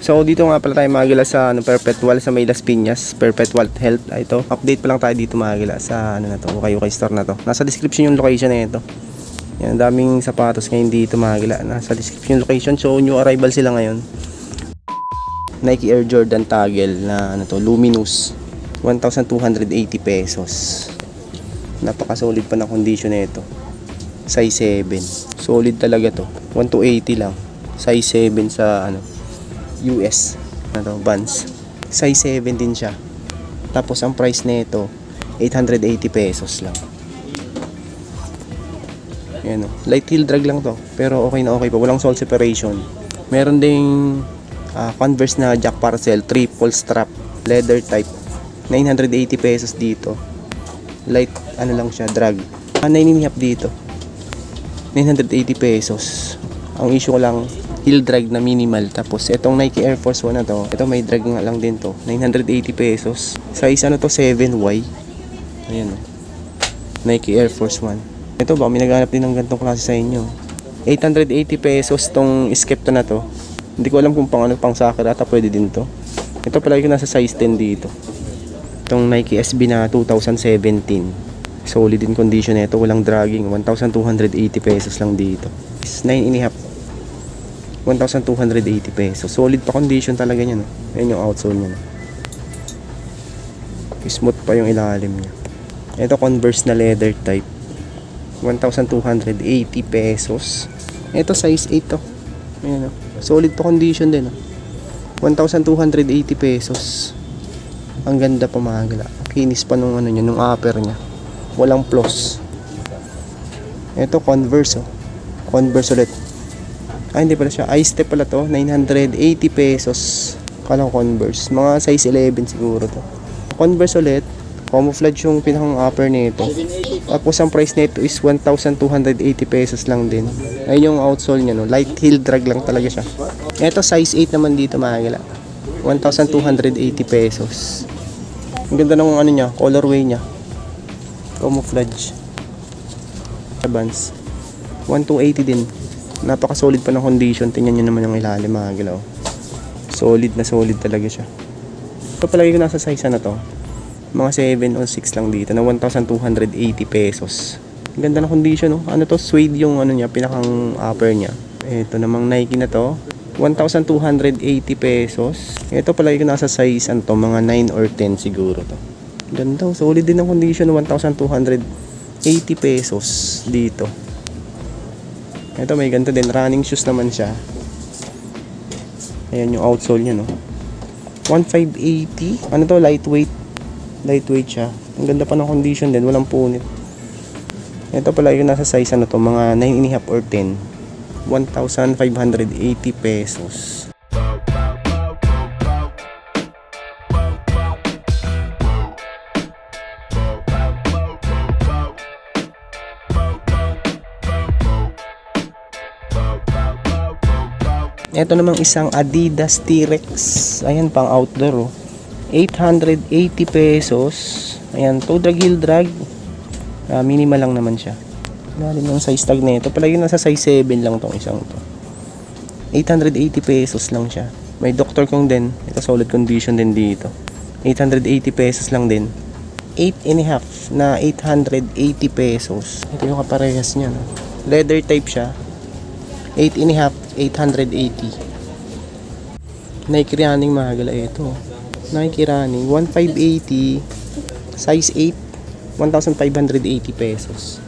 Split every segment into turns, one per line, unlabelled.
So dito nga pala tayo magila sa Perpetual sa May Las Piñas, Perpetual Health. Ito, update pa lang tayo dito magila sa na to, UK store na to. Nasa description yung location na ito. Yan, daming sapatos ngayon dito magila. Nasa description yung location. So new arrival sila ngayon. Nike Air Jordan Taggle na Luminous. 1,280 pesos. Napaka-solid pa na condition na ito. Size 7. Solid talaga to. 1,280 lang. Size 7 sa US Vans. Size 7 din siya. Tapos ang price nito 880 pesos lang. Ayan, light heel drag lang to, pero okay na okay pa, walang sole separation. Meron ding Converse na Jack Parcel triple strap leather type. 980 pesos dito. Light lang siya, drag. 9.5 dito. 980 pesos. Ang issue ko lang heel drag na minimal. Tapos itong Nike Air Force 1 na to, ito may drag nga lang din to. 980 pesos. Size 7Y. Ayan Nike Air Force 1. Ito ba, may naghanap din ng ganitong klase sa inyo. 880 pesos tong Skepta na to. Hindi ko alam kung pang soccer ata pwede din to. Ito pala yung nasa size 10 dito. Itong Nike SB na 2017. Solid in condition nito, walang dragging. 1,280 pesos lang dito. 9.5. 1,280 pesos. Solid pa condition talaga niya, no? Ayan yung outsole niya, no? Smooth pa yung ilalim niya. Ito Converse na leather type. 1,280 pesos. Ito size 8 to. Ayan, no? Solid pa condition din, no? 1,280 pesos. Ang ganda pa magala. Kinis pa nung niya, nung upper niya. Walang flaws. Ito Converse, oh. Converse ulit. Hindi pala siya. I-step pala to. 980 pesos. Kalang Converse. Mga size 11 siguro to. Converse ulit. Camouflage yung pinakang upper nito. Tapos ang price nito is 1,280 pesos lang din. Ayun yung outsole niya, no. Light heel drag lang talaga siya. Ito size 8 naman dito magala. 1,280 pesos. Ang ganda ng niya, colorway niya. Camouflage. Vans. 1,280 din. Napaka-solid pa ng condition. Tingnan nyo naman yung ilalim mga gilaw. Solid na solid talaga siya. Ito palagi ko nasa size na to. Mga 7 o 6 lang dito na 1,280 pesos. Ang ganda ng condition, no? Ano to? Suede yung niya, pinakang upper niya. Ito namang Nike na to. 1,280 pesos. Ito palagi ko nasa size mga 9 or 10 siguro to. Ganda. Solid din ng condition. 1,280 pesos dito. Ito may ganito din, running shoes naman siya. Ayan yung outsole niya, no. 1,580. Ano to, lightweight. Lightweight siya. Ang ganda pa ng condition din, walang punit. Ito pala yung nasa size mga 9.5 or 10. 1,580 pesos. Ito namang isang Adidas T-Rex. Ayan, pang outdoor, oh. 880 pesos. Ayan, toe drag, heel drag. Minimal lang naman siya. Lalim ng size tag na ito. Palagi nasa size 7 lang tong isang to. 880 pesos lang siya. May Dr. Kong din. Ito solid condition din dito. 880 pesos lang din. 8.5 na 880 pesos. Ito yung kaparehas niya, no? Leather type siya. 8.5, 880. Nike Running mahagala ito. Nike Running 1,580. Size 8, 1,580 pesos.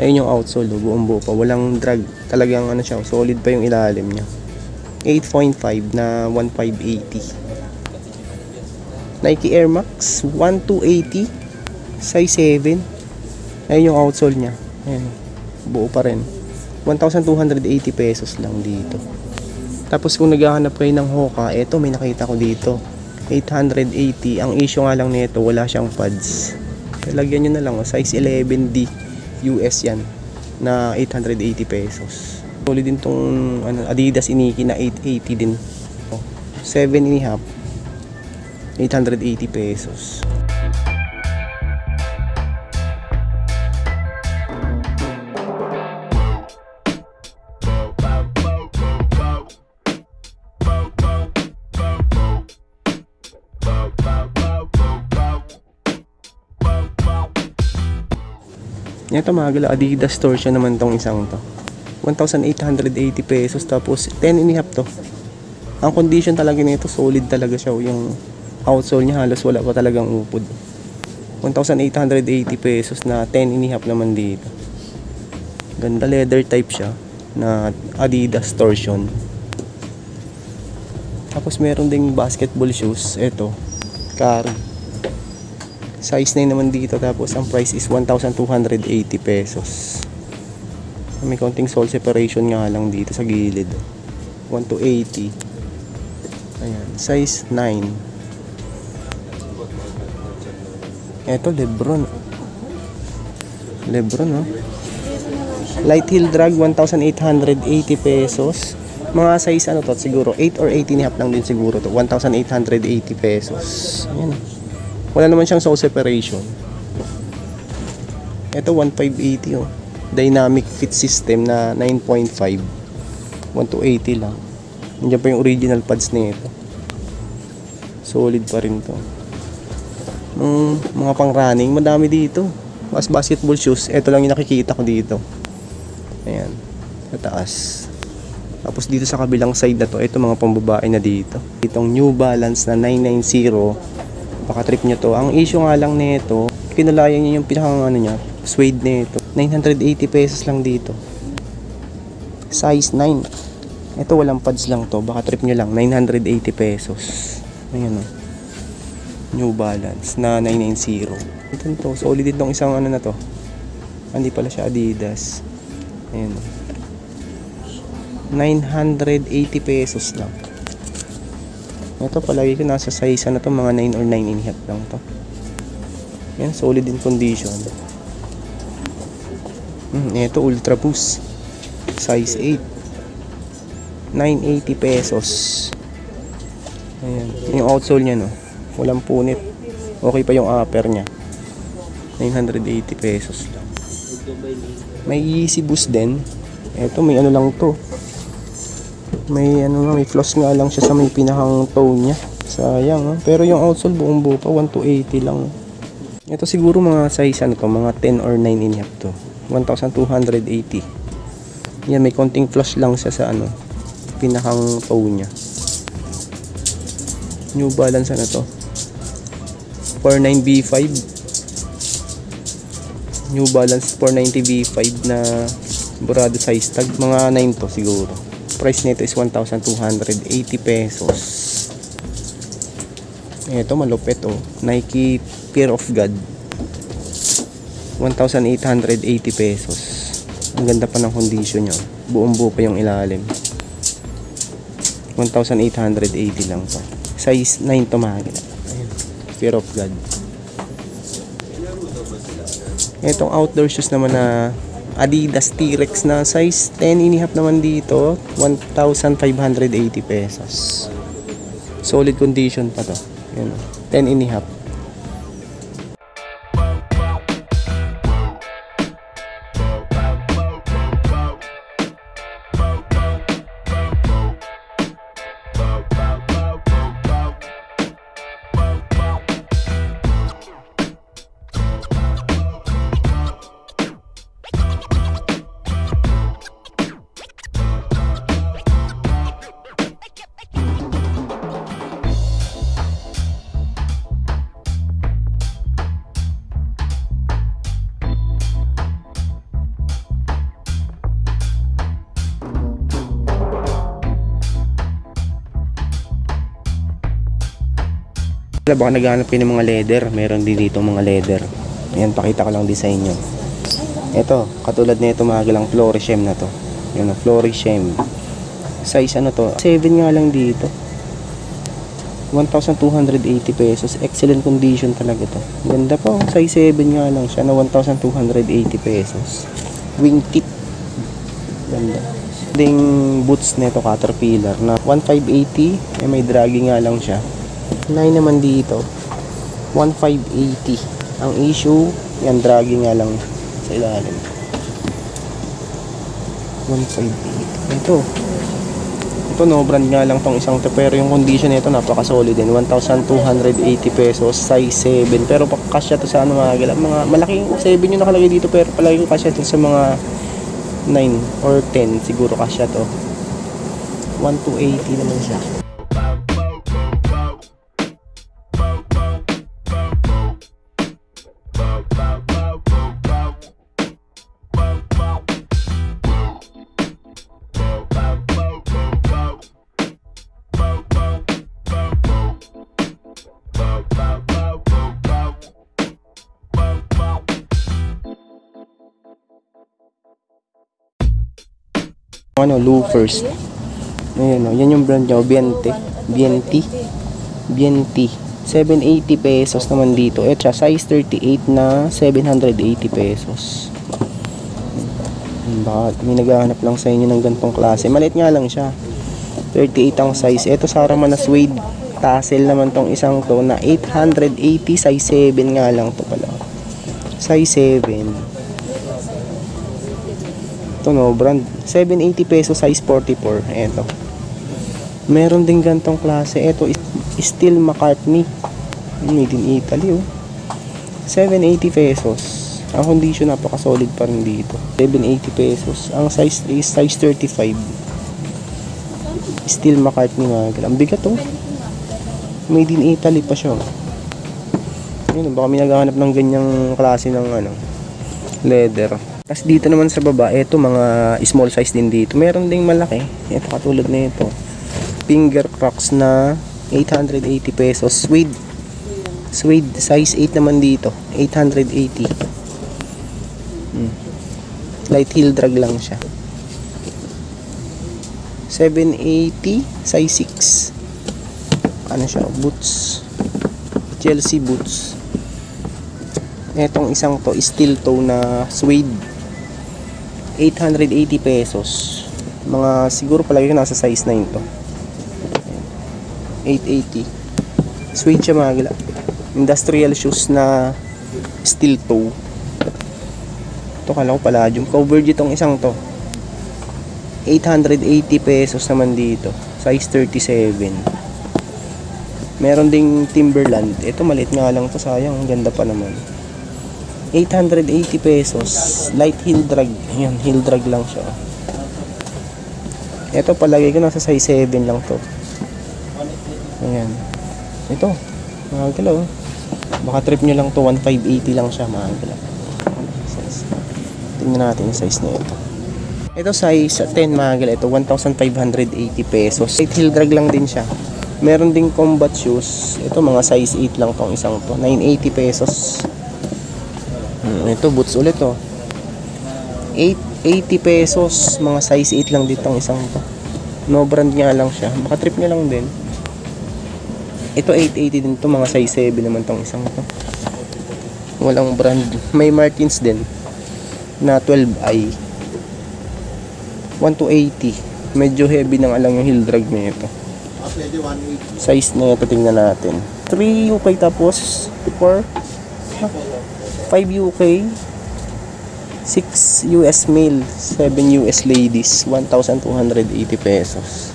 Ayun yung outsole, buong buo pa. Walang drag. Talagang siya, solid pa yung ilalim niya. 8.5 na 1,580. Nike Air Max 1,280. Size 7. Ayun yung outsole niya. Ayun, buo pa rin. 1,280 pesos lang dito. Tapos kung naghahanap kayo ng Hoka, eto may nakita ko dito. 880. Ang issue nga lang nito, wala siyang pads. Lagyan nyo na lang, size 11D US yan na 880 pesos. Solid din tong Adidas Iniki na 880 din. 7.5. 880 pesos. Ito mga Adidas torsion naman tong isang to. 1,880 pesos, tapos 10 and a half to. Ang condition talaga nito, solid talaga siya. Yung outsole niya halos wala pa talagang upod. 1,880 pesos na 10 and a half naman dito. Ganda, leather type siya na Adidas torsion. Tapos meron ding basketball shoes. Ito, Curry. Size 9 naman dito, tapos ang price is 1,280 pesos. May konting sole separation nga lang dito sa gilid. 1,280. Ayan, size 9. Ito, Lebron. Lebron, oh. Light heel drag, 1,880 pesos. Mga size ano to, siguro 8 or 8 and a half lang din siguro to. 1,880 pesos. Ayan. Wala naman siyang sole separation. Ito 1,580, oh. Dynamic fit system na 9.5. 1,280 lang. Nandiyan pa yung original pads nito. Solid pa rin to. Mga pang running, madami dito. Mas basketball shoes, ito lang yung nakikita ko dito. Ayan, sa taas. Tapos dito sa kabilang side na to, ito mga pambabae na dito. Itong New Balance na 990. Baka trip nyo to. Ang issue nga lang nito, kinulayan nyo yung pinakang ano niya, suede nito. 980 pesos lang dito. Size 9. Ito walang pads lang to. Baka trip nyo lang, 980 pesos. Ayan, oh. New Balance na 990. Ito to, solid din tong isang ano na to. Hindi pala siya Adidas. Ayan, oh. 980 pesos lang. Ito palagi ko nasa size ano to, mga 9 or 9 and a half lang to. Yan, solid in condition. Ito Ultra Boost size 8. 980 pesos. Ayan, yung outsole niya, no, walang punit. Okay pa yung upper niya. 980 pesos lang. May Yeezy Boost din. Ito may ano lang to. May ano nga, may floss nga lang siya sa may pinakang toe niya. Sayang, ha? Pero yung outsole buong buo pa, 1,280 lang. Ito siguro mga size ano to, mga 10 or 9 and a half to. 1,280. Yan, may konting floss lang siya sa ano, pinakang toe niya. New Balance ano to, 49B5. New Balance 490B5 na burado size tag, mga 9 to siguro. Price nito is 1,280 pesos. Ito malupit, oh. Nike Fear of God, 1,880 pesos. Ang ganda pa ng condition niya. Buong buo pa yung ilalim. 1,880 lang to. Size 9 to mga gila. Fear of God. Itong outdoor shoes naman na Adidas T-Rex na size 10 and a half naman dito, 1,580 pesos. Solid condition pa to. Yan, 10 and a half. Baka naghahanap kayo ng mga leather, meron din dito mga leather. Ayan, pakita ko lang design nyo. Ito, katulad nito mga galang Florishem na to. Yan, Florishem. Size ano to, 7 nga lang dito. 1,280 pesos. Excellent condition talaga to. Ganda po, size 7 nga lang siya na 1,280 pesos. Wingtip. Ganda. Ding boots nito Caterpillar na 1,580. May draggy nga lang siya. 9 naman dito, 1,580. Ang issue, yan, draggy nga lang sa ilalim. 1,580. Ito Ito no, brand nga lang tong isang to, pero yung condition nito napaka solid din. 1,280 pesos, size 7. Pero kasya to sa ano mga gala, mga malaking 7 yung nakalagay dito, pero palagi ko kasya to sa mga 9 or 10 siguro kasya to. 1,280 naman siya. Ano, loafers. Ayan o, yan yung brand nyo, Biente. 780 pesos naman dito. Eto, size 38 na 780 pesos. Baka may naghahanap lang sa inyo ng gantong klase. Maliit nga lang siya. 38 ang size. Eto, Sarama na suede. Tassel naman tong isang to na 880, size 7 nga lang to pala. Size 7. Ito no, brand 780 pesos, size 44. Eto, meron din gantong klase. Eto, Steel McCartney, made in Italy oh. 780 pesos. Ang condition napaka solid pa rin dito. 780 pesos. Ang size is size 35. Steel McCartney mga. Ang bigat oh, made in Italy pa siya. Ayun, baka may naghahanap ng ganyang klase ng ano, leather. Tapos dito naman sa baba, ito mga small size din dito. Meron ding malaki. Ito katulad na ito. Finger Crocs na 880 pesos. Suede size 8 naman dito. 880. Light heel drag lang siya. 780 size 6. Ano siya? Boots. Chelsea boots. Etong isang to, steel toe na suede. 880 pesos. Mga siguro palagi ko nasa size 9 to. 880. Suede siya mga gila. Industrial shoes na steel toe. Ito kala ko palladium. Covered itong isang to. 880 pesos naman dito. Size 37. Meron ding Timberland. Ito maliit nga lang to, sayang. Ganda pa naman. 880 pesos. Light heel drag. Ayan, heel drag lang siya. Ito palagi ko nasa size 7 lang to. Ayan. Ito, mga galaw. Baka trip nyo lang to, 1,580 lang siya mga galaw. Tingnan natin yung size na ito. Ito size 10 mga galaw. Ito 1,580 pesos. Light heel drag lang din siya. Meron ding combat shoes. Ito mga size 8 lang tong isang to. 980 pesos. Ito boots ulit oh. 880 pesos. Mga size 8 lang dito ang isang to. No brand nga lang siya. Baka trip nyo lang din. Ito 880 din to. Mga size 7 naman tong isang to. Walang brand. May Martins din na 12i. 1,280. Medyo heavy na nga lang yung heel drag na ito. Size na ito tingnan natin. 3 UK tapos 4 5 UK, 6 US male, 7 US ladies, 1,280 pesos.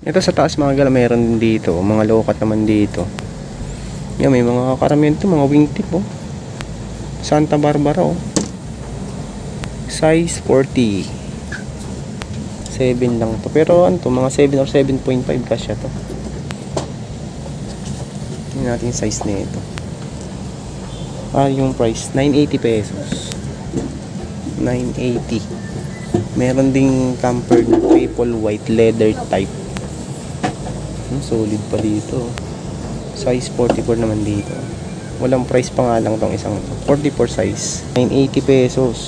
Ito sa taas mga gala, meron din dito. Mga lokat naman dito. Yan, may mga karamihan ito, mga wingtip oh. Santa Barbara oh. Size 40. 7 lang to. Pero ano to, mga 7 or 7.5 kasya to. Tingnan natin yung size na ito. Yung price, 980 pesos. 980. Meron ding camper na triple white leather type. Solid pa dito. Size 44 naman dito. Walang price pa nga lang tong isang to. 44 size. 980 pesos.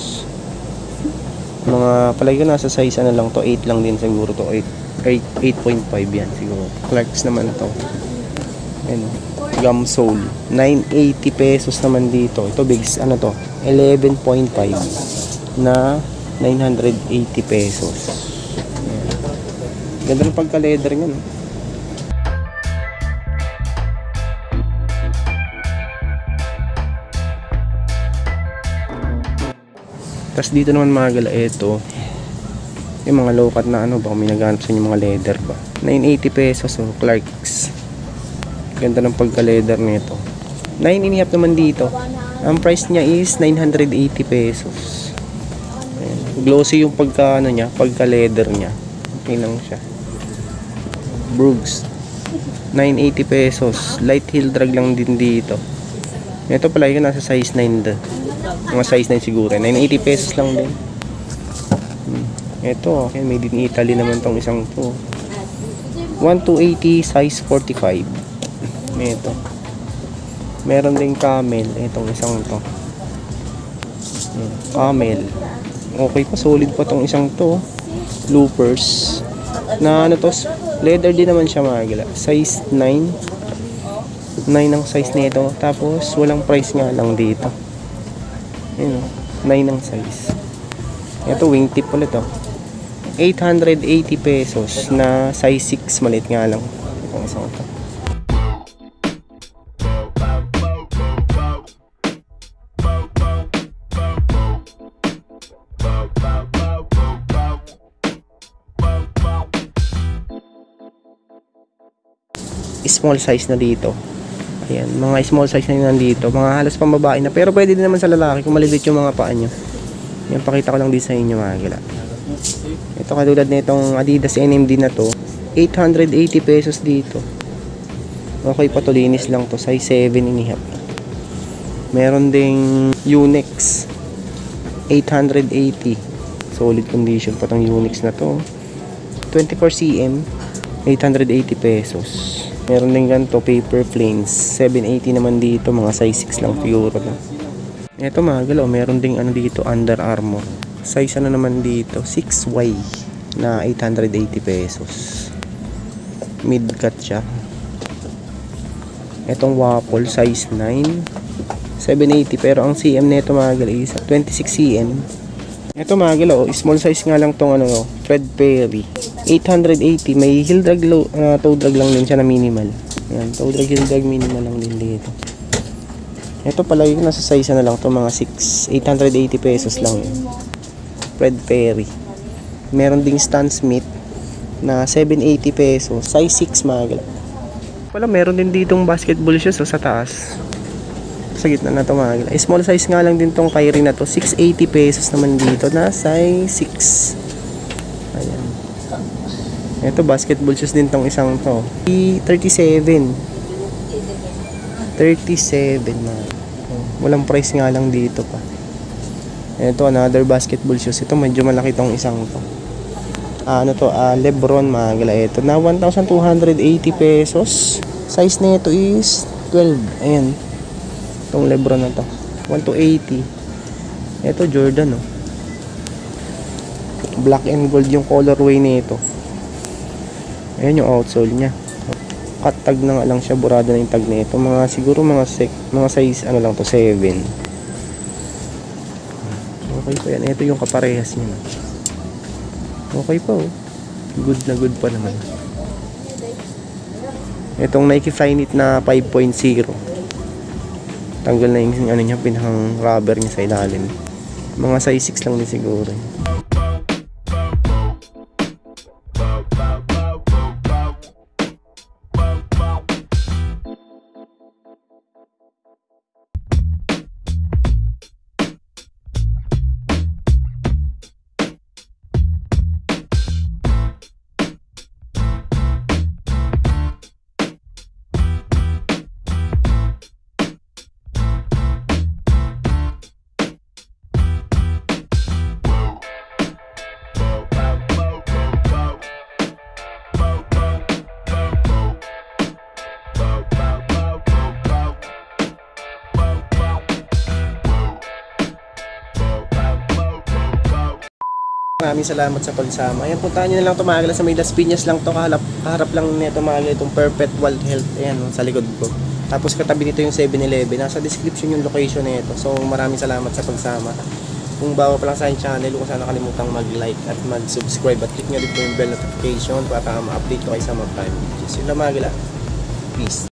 Mga palagi ko nasa size ano lang to, 8 lang din siguro to. 8.5 yan siguro. Clarks naman to. Ayan, gum sole. 980 pesos naman dito. Ito bigs, ano to? 11.5 na 980 pesos. Ayan. Ganda ng pagka-leather niya, no? Tapos dito naman mga gala, ito yung mga low cut na ano, baka may naghanap sa inyo mga leather ba. 980 pesos, oh, Clarks. Ganda ng pagka-leather nito. 9.5 naman dito. Ang price niya is 980 pesos. Ayan. Glossy yung pagka ano niya, pagka-leather niya. Okay lang siya. Brooks. 980 pesos. Light heel drag lang din dito. Ito pala yung nasa size 9 da. Mga size 9 siguro. 980 pesos lang din. Ito, okay, made in Italy naman tong isang to. 1280 size 45. Ito. Meron ding camel. Itong isang to. Camel. Okay pa, solid pa tong isang to. Loopers. Na ano to, leather din naman siya mga gala. Size 9. 9 ang size nito. Tapos, walang price nga lang dito. Ayun, 9 ang size. Ito, wingtip ulit to. 880 pesos na size 6, maliit nga lang. Itong isang to. Small size na dito. Ayan, mga small size na nandito. Mga halos pambabae na. Pero pwede din naman sa lalaki kung malilit yung mga paa nyo. Yan, pakita ko lang din sa inyo mga gala. Ito katulad na itong Adidas NMD na to. 880 pesos dito. Okay pa to, linis lang to. Size 7.5. Meron ding Unix. 880. Solid condition pa tong Unix na to. 24 cm. 880 pesos. Meron din ganito, paper planes. 780 naman dito, mga size 6 lang siguro na. Ito mga galaw, meron ding ano dito, Under Armour. Size ano naman dito, 6Y na 880 pesos. Mid cut siya. Itong Waffle, size 9. 780, pero ang CM nito mga galaw is 26 cm. Ito mga galaw, small size nga lang tong ano, Fred Perry. 880, may heel drag, toe drag lang din siya na minimal. Ayan, toe drag, heel drag, minimal lang din dito. Ito pala yung nasa size na lang to, mga 6, 880 pesos lang yun. Fred Perry. Meron ding Stan Smith na 780 pesos, size 6 mga gala. Pala meron din ditong basketball shoes sa taas. Sa gitna na to mga gala. Small size nga lang din tong Kyrie na to, 680 pesos naman dito na size 6. Ayan. Ito basketball shoes din tong isang to. 37 na. Walang price nga lang dito pa. Ito another basketball shoes. Ito medyo malaki tong isang to. Ano to? Lebron mga gala. Ito na 1,280 pesos. Size nito is 12. Ayan. Itong Lebron na to. 1,280. Ito Jordan oh. Black and gold yung colorway nito. Ayan yung outsole nya. Cut tag na nga lang siya, burado na yung tag nito. Mga siguro mga size ano lang to, 7. Okay pa yan. Ito yung kaparehas niya. Okay pa oh. Good na good pa naman. Itong Nike Flyknit na 5.0. Tanggal na yung ano niya, pinakang rubber niya sa ilalim. Mga size 6 lang din siguro. maraming salamat sa pagsama. Ayan, puntahan nyo na lang ito mga agila sa may Las Piñas lang to, kaharap lang nito mga agila itong Perfect World Health. Ayan, sa likod ko. Tapos katabi nito yung 7-Eleven. Nasa description yung location nito. So maraming salamat sa pagsama. Kung bago pa lang sa aking channel, huwag sana kalimutang mag-like at mag-subscribe at click nyo din po yung bell notification para ma-update ko kayo sa mga prime videos. Yun lang mga agila. Peace.